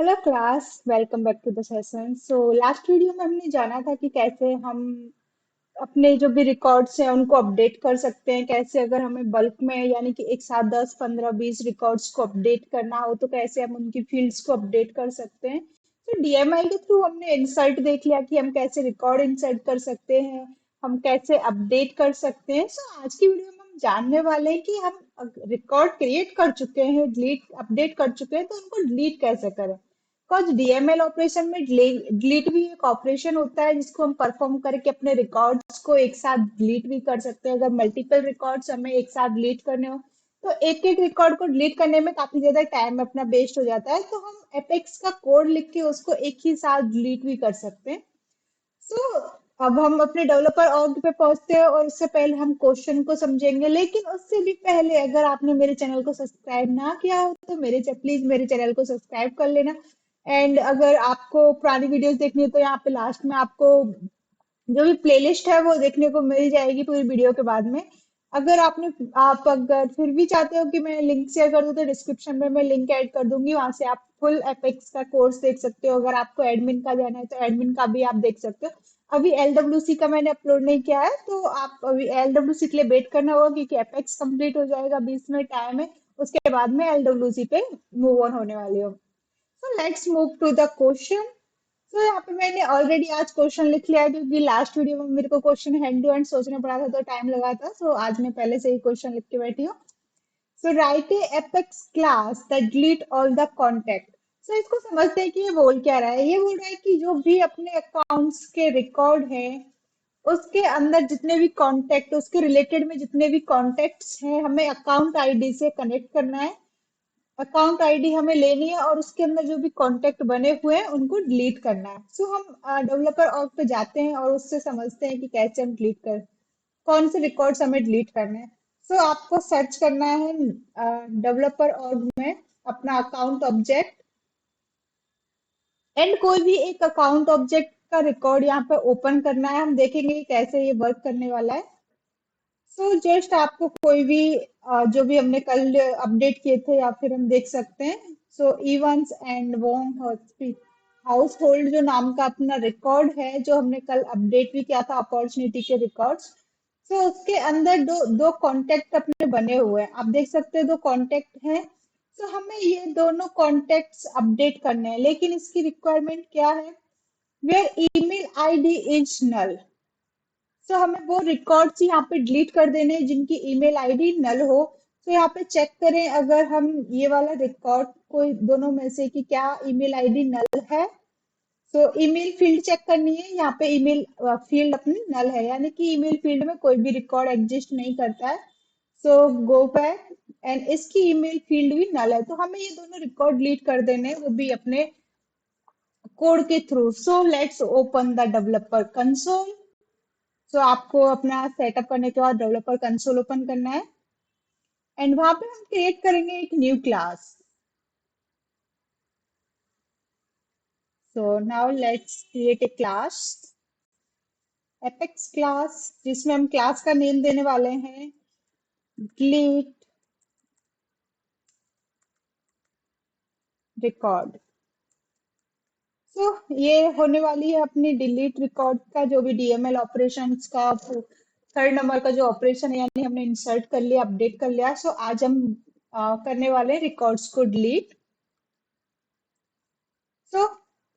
Hello class, welcome back to the session. So last video में हमने जाना था कि कैसे हम अपने जो भी रिकॉर्ड्स हैं उनको अपडेट कर सकते हैं। कैसे अगर हमें बल्क में यानी कि एक साथ 10 15 20 रिकॉर्ड्स को अपडेट करना हो तो कैसे हम उनकी फील्ड्स को अपडेट कर सकते हैं। तो डीएमएल के थ्रू हमने इंसर्ट देख लिया कि हम कैसे रिकॉर्ड इंसर्ट कर सकते हैं, हम कैसे अपडेट कर सकते हैं। सो आज की वीडियो में हम जानने वाले हैं कि हम रिकॉर्ड क्रिएट कर चुके हैं, डिलीट अपडेट कर चुके हैं, तो उनको डिलीट कैसे करें। बिकॉज डीएमएल ऑपरेशन में डिलीट भी एक ऑपरेशन होता है जिसको हम परफॉर्म करके अपने रिकॉर्ड्स को एक साथ डिलीट भी कर सकते हैं। अगर मल्टीपल रिकॉर्ड्स हमें एक साथ डिलीट करने हो तो एक एक रिकॉर्ड को डिलीट करने में काफी ज्यादा टाइम अपना वेस्ट हो जाता है, तो हम एपेक्स का कोड लिख के उसको एक ही साथ डिलीट भी कर सकते हैं। सो अब हम अपने डेवलपर ऑर्ग पे पहुंचते हैं और उससे पहले हम क्वेश्चन को समझेंगे, लेकिन उससे भी पहले अगर आपने मेरे चैनल को सब्सक्राइब ना किया हो तो प्लीज मेरे चैनल को सब्सक्राइब कर लेना। एंड अगर आपको पुरानी वीडियोस देखनी है तो यहाँ पे लास्ट में आपको जो भी प्लेलिस्ट है वो देखने को मिल जाएगी पूरी वीडियो के बाद में। आप अगर फिर भी चाहते हो कि मैं लिंक शेयर कर दूं तो डिस्क्रिप्शन में मैं लिंक ऐड कर दूंगी, वहां से आप फुल एपेक्स का कोर्स देख सकते हो। अगर आपको एडमिन का जाना है तो एडमिन का भी आप देख सकते हो। अभी एलडब्ल्यूसी का मैंने अपलोड नहीं किया है, तो आप अभी एलडब्ल्यूसी के लिए वेट करना होगा क्योंकि एपेक्स कंप्लीट हो जाएगा, 20 मिनट टाइम है। उसके बाद में एलडब्ल्यूसी पे मूव ऑन होने वाली हो। So let's move to the question. तो यहाँ पे मैंने ऑलरेडी आज क्वेश्चन लिख लिया है क्योंकि लास्ट वीडियो में मेरे को क्वेश्चन हैंड टू हैंड सोचना पड़ा था तो टाइम लगा था। सो आज मैं पहले से ही क्वेश्चन लिख के बैठी हूँ। So write a apex class that delete all the contact. सो इसको समझते हैं कि ये बोल क्या रहा है। ये बोल रहा है कि जो भी अपने अकाउंट्स के रिकॉर्ड है उसके अंदर जितने भी कॉन्टेक्ट, उसके रिलेटेड में जितने भी कॉन्टेक्ट्स हैं, हमें अकाउंट आईडी से कनेक्ट करना है। अकाउंट आईडी हमें लेनी है और उसके अंदर जो भी कॉन्टेक्ट बने हुए हैं उनको डिलीट करना है। सो हम डेवलपर ऑर्ग पे जाते हैं और उससे समझते हैं कि कैसे हम डिलीट कर, कौन से रिकॉर्ड्स हमें डिलीट करने हैं। सो आपको सर्च करना है डेवलपर ऑर्ग में अपना अकाउंट ऑब्जेक्ट, एंड कोई भी एक अकाउंट ऑब्जेक्ट का रिकॉर्ड यहाँ पे ओपन करना है। हम देखेंगे कि कैसे ये वर्क करने वाला है। सो जस्ट आपको कोई भी जो भी हमने कल अपडेट किए थे या फिर हम देख सकते हैं। So Evans and Wong household जो नाम का अपना रिकॉर्ड है जो हमने कल अपडेट भी किया था अपॉर्चुनिटी के रिकॉर्ड्स। सो उसके अंदर दो दो कॉन्टेक्ट अपने बने हुए हैं, आप देख सकते हैं दो कॉन्टेक्ट हैं। सो हमें ये दोनों कॉन्टेक्ट्स अपडेट करने हैं, लेकिन इसकी रिक्वायरमेंट क्या है? Where email ID is null. So हमें वो रिकॉर्ड्स यहाँ पे डिलीट कर देने हैं जिनकी ईमेल आईडी नल हो। तो यहाँ पे चेक करें अगर हम ये वाला रिकॉर्ड कोई दोनों में से कि क्या ईमेल आईडी नल है। तो ईमेल फील्ड चेक करनी है, यहाँ पे ईमेल फील्ड अपनी नल है, यानी कि ईमेल फील्ड में कोई भी रिकॉर्ड एग्जिस्ट नहीं करता है। सो गो बैक, एंड इसकी ईमेल फील्ड भी नल है, तो हमें ये दोनों रिकॉर्ड डिलीट कर देने हैं, वो भी अपने कोड के through. So let's open the developer console. So आपको अपना सेटअप करने के बाद डेवलपर कंसोल ओपन करना है, एंड वहां पे हम क्रिएट करेंगे एक new class. So now let's create a class, apex class, जिसमें हम क्लास का नेम देने वाले हैं डिलीट रिकॉर्ड। सो ये होने वाली है अपनी डिलीट रिकॉर्ड का जो भी डीएमएल ऑपरेशंस का थर्ड नंबर का जो ऑपरेशन है, यानी हमने इंसर्ट कर लिया, अपडेट कर लिया। सो आज हम करने वाले हैं रिकॉर्ड्स को डिलीट। सो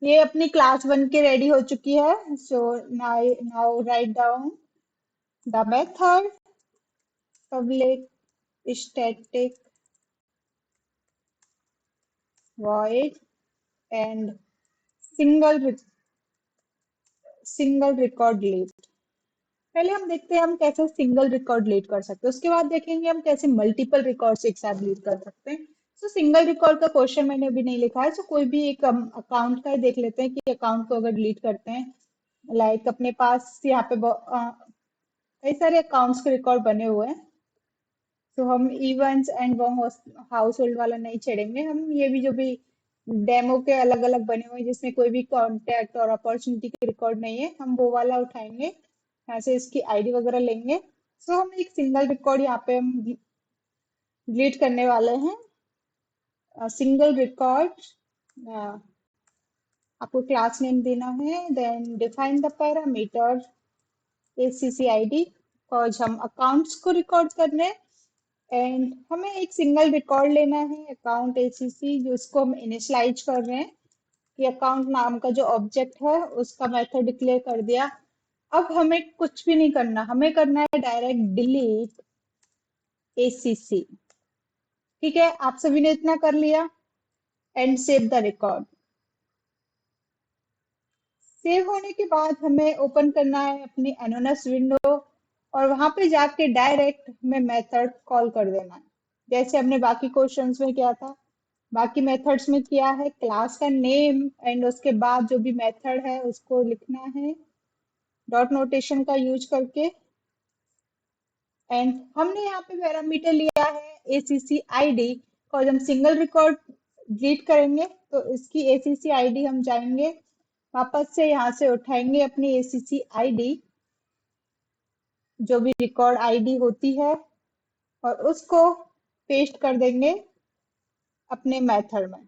ये अपनी क्लास बन के रेडी हो चुकी है। So now right down the method public static void and single single record delete. पहले हम देखते हैं हम कैसे सिंगल रिकॉर्ड डिलीट कर सकते हैं, उसके बाद देखेंगे हम कैसे मल्टीपल रिकॉर्ड्स एक साथ डिलीट कर सकते हैं। सो सिंगल रिकॉर्ड का क्वेश्चन मैंने अभी नहीं लिखा है, सो कोई भी एक अकाउंट का ही देख लेते हैं कि अकाउंट को अगर डिलीट करते हैं। लाइक अपने पास यहाँ पे कई सारे अकाउंट्स के रिकॉर्ड बने हुए हैं, तो हम इवेंट्स एंड वो हाउस होल्ड वाला नहीं छेड़ेंगे। हम ये भी जो भी डेमो के अलग अलग बने हुए हैं जिसमें कोई भी कॉन्टेक्ट और अपॉर्चुनिटी के रिकॉर्ड नहीं है, हम वो वाला उठाएंगे, यहाँ से इसकी आईडी वगैरह लेंगे। सो हम एक सिंगल रिकॉर्ड यहाँ पे हम डिलीट करने वाले हैं, सिंगल रिकॉर्ड आपको क्लास नेम देना है, then define the parameter ACCID, और हम अकाउंट्स को रिकॉर्ड कर रहे हैं एंड हमें एक सिंगल रिकॉर्ड लेना है अकाउंट ACC, जिसको हम इनिशलाइज कर रहे हैं कि अकाउंट नाम का जो ऑब्जेक्ट है उसका मेथड डिक्लेयर कर दिया। अब हमें कुछ भी नहीं करना, हमें करना है डायरेक्ट डिलीट ACC। ठीक है, आप सभी ने इतना कर लिया and save the record. Save होने के बाद हमें ओपन करना है अपनी एनोनस विंडो और वहां पे जाके डायरेक्ट में मेथड कॉल कर देना है, जैसे हमने बाकी क्वेश्चंस में किया था। बाकी मेथड्स में किया है क्लास का नेम एंड उसके बाद जो भी मेथड है उसको लिखना है डॉट नोटेशन का यूज करके। एंड हमने यहाँ पे पैरामीटर लिया है ACCID, और हम सिंगल रिकॉर्ड डिलीट करेंगे तो इसकी ACCID हम जाएंगे वापस से यहाँ से उठाएंगे अपनी ACCID जो भी रिकॉर्ड आईडी होती है और उसको पेस्ट कर देंगे अपने मेथड में,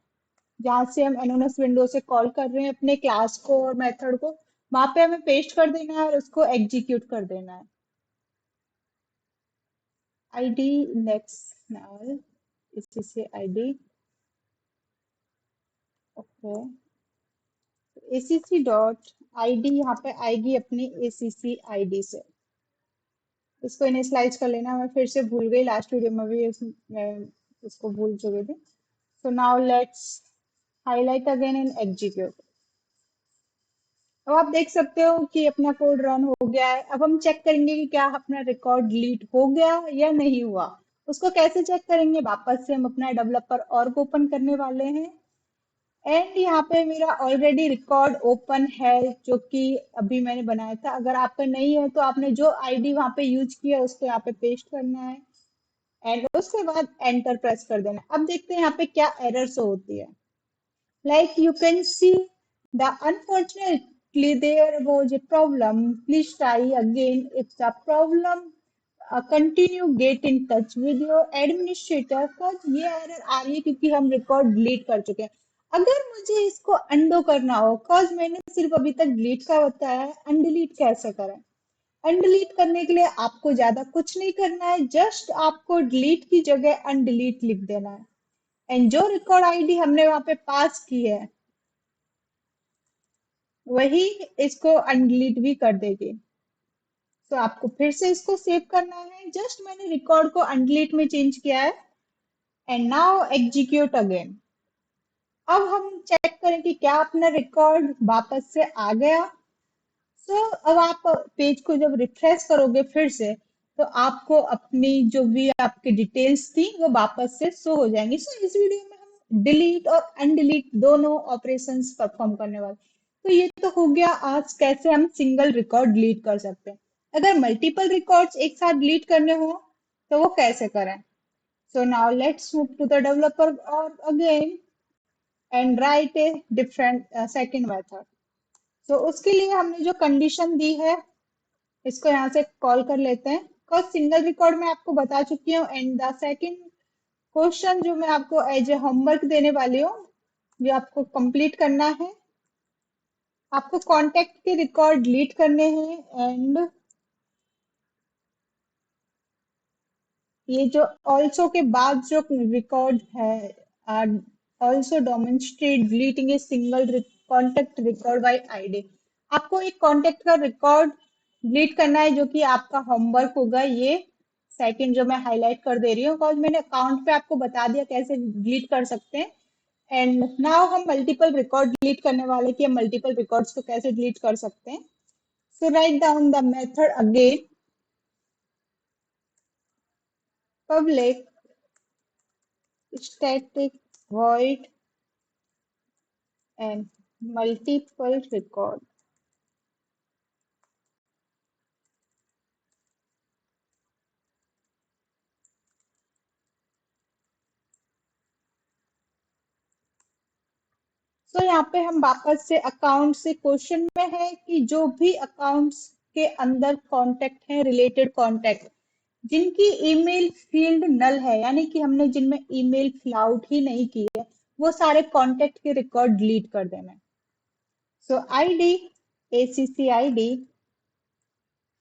जहां से हम एनोनस विंडो से कॉल कर रहे हैं अपने क्लास को और मेथड को, वहां पे हमें पेस्ट कर देना है और उसको एग्जीक्यूट कर देना है। आईडी नेक्स्ट नल ACCID, ओके, ACC.ID यहाँ पे आएगी अपनी ACCID से। इसको इनिशियलाइज कर लेना, मैं फिर से भूल गई, लास्ट वीडियो में भी मैं इसको भूल चुकी थी। सो now let's highlight again and execute. अब आप देख सकते हो कि अपना कोड रन हो गया है। अब हम चेक करेंगे कि क्या अपना रिकॉर्ड डिलीट हो गया या नहीं हुआ। उसको कैसे चेक करेंगे, वापस से हम अपना डेवलपर और ओपन करने वाले हैं एंड यहाँ पे मेरा ऑलरेडी रिकॉर्ड ओपन है जो कि अभी मैंने बनाया था। अगर आपका नहीं है तो आपने जो आईडी वहां पे यूज किया उसको यहाँ पे पेस्ट करना है एंड उसके बाद एंटर प्रेस कर देना है। अब देखते हैं यहाँ पे क्या एरर शो होती है। Like you can see, unfortunately there was a problem. Please try again. If the problem continue, get in touch with your administrator. Cause ये एरर आ रही है क्योंकि हम रिकॉर्ड डिलीट कर चुके हैं। अगर मुझे इसको अनडू करना हो, cause मैंने सिर्फ अभी तक डिलीट का बताया है, अनडिलीट कैसे करें। अनडिलीट करने के लिए आपको ज्यादा कुछ नहीं करना है, जस्ट आपको डिलीट की जगह अनडिलीट लिख देना है एंड जो रिकॉर्ड आईडी हमने वहां पे पास की है वही इसको अनडिलीट भी कर देगी। तो आपको फिर से इसको सेव करना है, जस्ट मैंने रिकॉर्ड को अनडिलीट में चेंज किया है एंड नाउ एग्जीक्यूट अगेन। अब हम चेक करें कि क्या अपना रिकॉर्ड वापस से आ गया। अब आप पेज को जब रिफ्रेश करोगे फिर से तो आपको अपनी जो भी आपकी डिटेल्स थी वो वापस से शो हो जाएंगी। इस वीडियो में हम डिलीट और अनडिलीट दोनों ऑपरेशंस परफॉर्म करने वाले। तो ये तो हो गया आज कैसे हम सिंगल रिकॉर्ड डिलीट कर सकते हैं। अगर मल्टीपल रिकॉर्ड्स एक साथ डिलीट करने हो तो वो कैसे करें। So now let's move to the developer और again and write a different second method. तो उसके लिए हमने जो कंडीशन दी है इसको यहाँ से कॉल कर लेते हैं। बिकॉज सिंगल रिकॉर्ड में आपको बता चुकी हूँ एंड द सेकंड क्वेश्चन जो मैं आपको एज ए होमवर्क देने वाली हूँ जो आपको कंप्लीट करना है। आपको कॉन्टेक्ट के रिकॉर्ड डिलीट करने हैं एंड ये जो ऑल्सो के बाद जो रिकॉर्ड है also demonstrate deleting a single contact record by ID. आपको एक कॉन्टेक्ट का रिकॉर्ड डिलीट करना है जो कि आपका होमवर्क होगा। ये सेकंड जो मैं हाईलाइट कर दे रही हूँ बिकॉज मैंने अकाउंट पे आपको बता दिया कैसे डिलीट कर सकते हैं एंड नाउ हम मल्टीपल रिकॉर्ड डिलीट करने वाले कि हम मल्टीपल रिकॉर्ड्स को कैसे डिलीट कर सकते हैं। So write down the method again, public static void and multiple record। यहाँ पे हम वापस से अकाउंट से क्वेश्चन में है कि जो भी अकाउंट्स के अंदर कांटेक्ट हैं, रिलेटेड कांटेक्ट जिनकी ईमेल फील्ड नल है, यानी कि हमने जिनमें ईमेल फिल आउट ही नहीं की है, वो सारे कांटेक्ट के रिकॉर्ड डिलीट कर देना है। सो आईडी, ACC आईडी,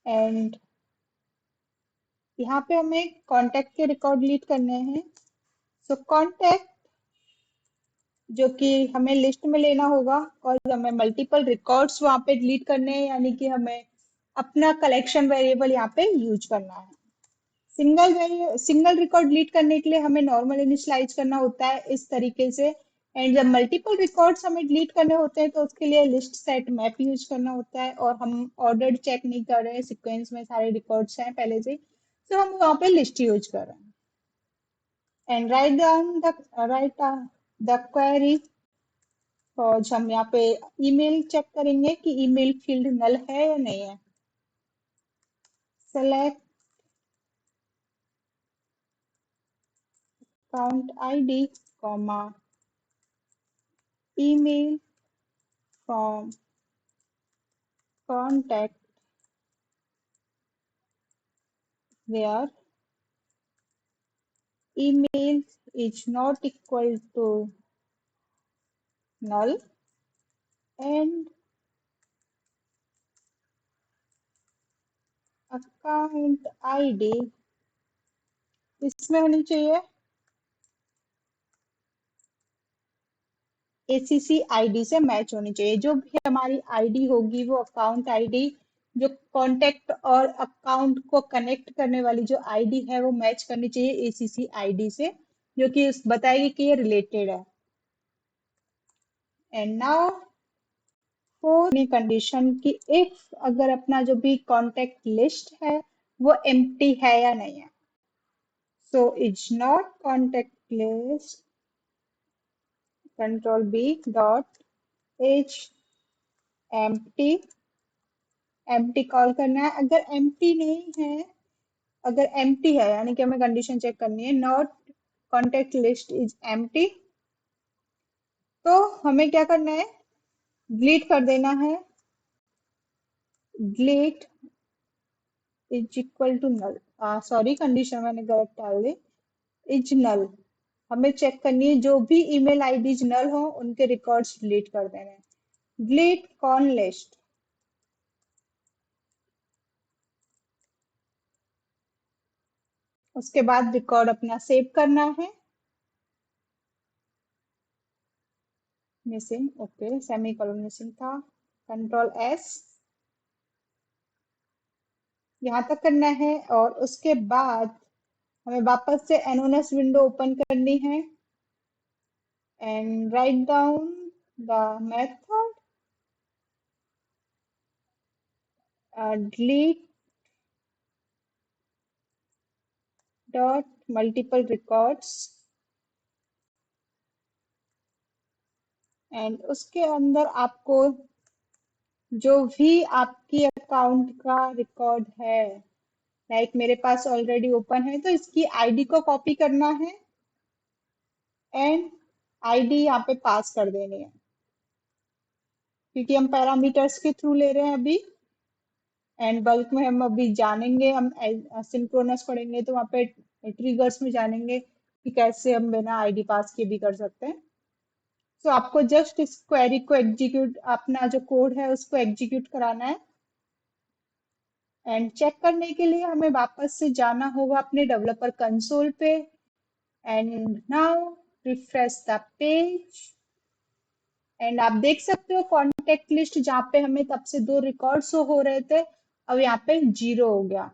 एंड यहाँ पे हमें कांटेक्ट के रिकॉर्ड डिलीट करने हैं। सो कांटेक्ट जो कि हमें लिस्ट में लेना होगा, और हमें मल्टीपल रिकॉर्ड्स वहाँ पे डिलीट करने हैं, यानी कि हमें अपना कलेक्शन वेरिएबल यहाँ पे यूज करना है। सिंगल रिकॉर्ड डिलीट करने के लिए हमें नॉर्मल इनिशियलाइज करना होता है इस तरीके से। एंड जब मल्टीपल रिकॉर्ड्स हमें डिलीट करने होते हैं तो उसके लिए लिस्ट सेट मैप यूज करना होता है, और हम ऑर्डर्ड चेक नहीं कर रहे हैं, सीक्वेंस में सारे रिकॉर्ड्स हैं पहले से, तो हम वहाँ पे लिस्ट यूज कर रहे हैं। एंड राइट द क्वेरी, और हम यहाँ पे ईमेल चेक करेंगे कि ईमेल फील्ड नल है या नहीं है। Select account ID comma email from contact where email is not equal to null, and account ID इसमें होनी चाहिए ACC आईडी से मैच होनी चाहिए। जो भी हमारी आईडी होगी वो अकाउंट आईडी, जो कॉन्टेक्ट और अकाउंट को कनेक्ट करने वाली जो आईडी है वो मैच करनी चाहिए ACC आईडी से, जो कि बताएगी कि ये रिलेटेड है। एंड नाउ फोर कंडीशन की इफ अगर अपना जो भी कॉन्टेक्ट लिस्ट है वो एम्प्टी है या नहीं है। So is not contact list control B dot is empty, empty call करना है। अगर एम्प्टी नहीं है, अगर एम्प्टी है यानी कि हमें कंडीशन चेक करनी है, not contact list is empty, तो हमें क्या करना है, डिलीट कर देना है। Delete is equal to null, sorry condition मैंने गलत डाल दी, इज नल। हमें चेक करनी है जो भी ईमेल आईडीज नल हो उनके रिकॉर्ड्स डिलीट कर देने हैं। डिलीट कॉन लिस्ट, उसके बाद रिकॉर्ड अपना सेव करना है। Missing, okay, semi colon missing था। कंट्रोल S यहाँ तक करना है, और उसके बाद हमें वापस से एनोनस विंडो ओपन करनी है and right down the method delete dot multiple records, and उसके अंदर आपको जो भी आपकी अकाउंट का रिकॉर्ड है, लाइक मेरे पास ऑलरेडी ओपन है तो इसकी आईडी को कॉपी करना है एंड आईडी यहाँ पे पास कर देनी है, क्योंकि हम पैरामीटर्स के थ्रू ले रहे हैं अभी। एंड बल्क में हम अभी जानेंगे, हम सिंक्रोनस पढ़ेंगे तो वहाँ पे ट्रिगर्स में जानेंगे कि कैसे हम बिना आईडी पास के भी कर सकते हैं। तो आपको जस्ट इस क्वेरी को एग्जीक्यूट, अपना जो कोड है उसको एग्जीक्यूट कराना है। एंड चेक करने के लिए हमें वापस से जाना होगा अपने डेवलपर कंसोल पे, and now refresh the page, and आप देख सकते हो कॉन्टेक्ट लिस्ट जहाँ पे हमें तब से 2 रिकॉर्ड शो हो रहे थे, अब यहाँ पे 0 हो गया।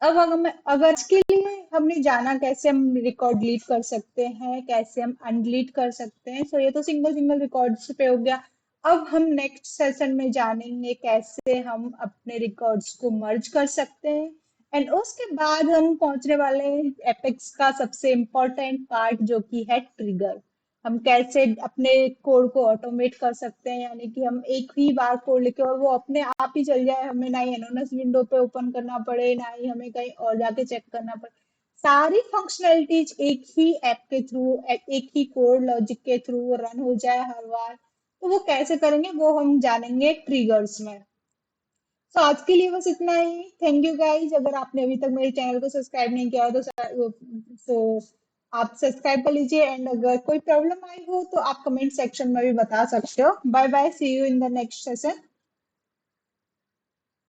अब अगर इसके लिए हमने जाना कैसे हम रिकॉर्ड डिलीट कर सकते हैं, कैसे हम अनडिलीट कर सकते हैं, सो ये तो सिंगल सिंगल रिकॉर्ड्स पे हो गया। अब हम नेक्स्ट सेशन में जानेंगे कैसे हम अपने रिकॉर्ड्स को मर्ज कर सकते हैं, एंड उसके बाद हम पहुंचने वाले हैं एपेक्स का सबसे इम्पोर्टेंट पार्ट जो कि है ट्रिगर। हम कैसे अपने कोड को ऑटोमेट कर सकते हैं, यानी कि हम एक ही बार कोड लिखे और वो अपने आप ही चल जाए, हमें ना ही एनोनस विंडो पे ओपन करना पड़े, ना ही हमें कहीं और जाके चेक करना पड़े। सारी फंक्शनैलिटीज एक ही ऐप के थ्रू, एक ही कोड लॉजिक के थ्रू रन हो जाए हर बार। तो वो कैसे करेंगे वो हम जानेंगे ट्रिगर्स में। तो आज के लिए बस इतना ही। Thank you guys. अगर आपने अभी तक मेरे चैनल को सब्सक्राइब नहीं किया हो तो आप सब्सक्राइब कर लीजिए, एंड अगर कोई प्रॉब्लम आई हो तो आप कमेंट सेक्शन में भी बता सकते हो। Bye bye, see you in the next session.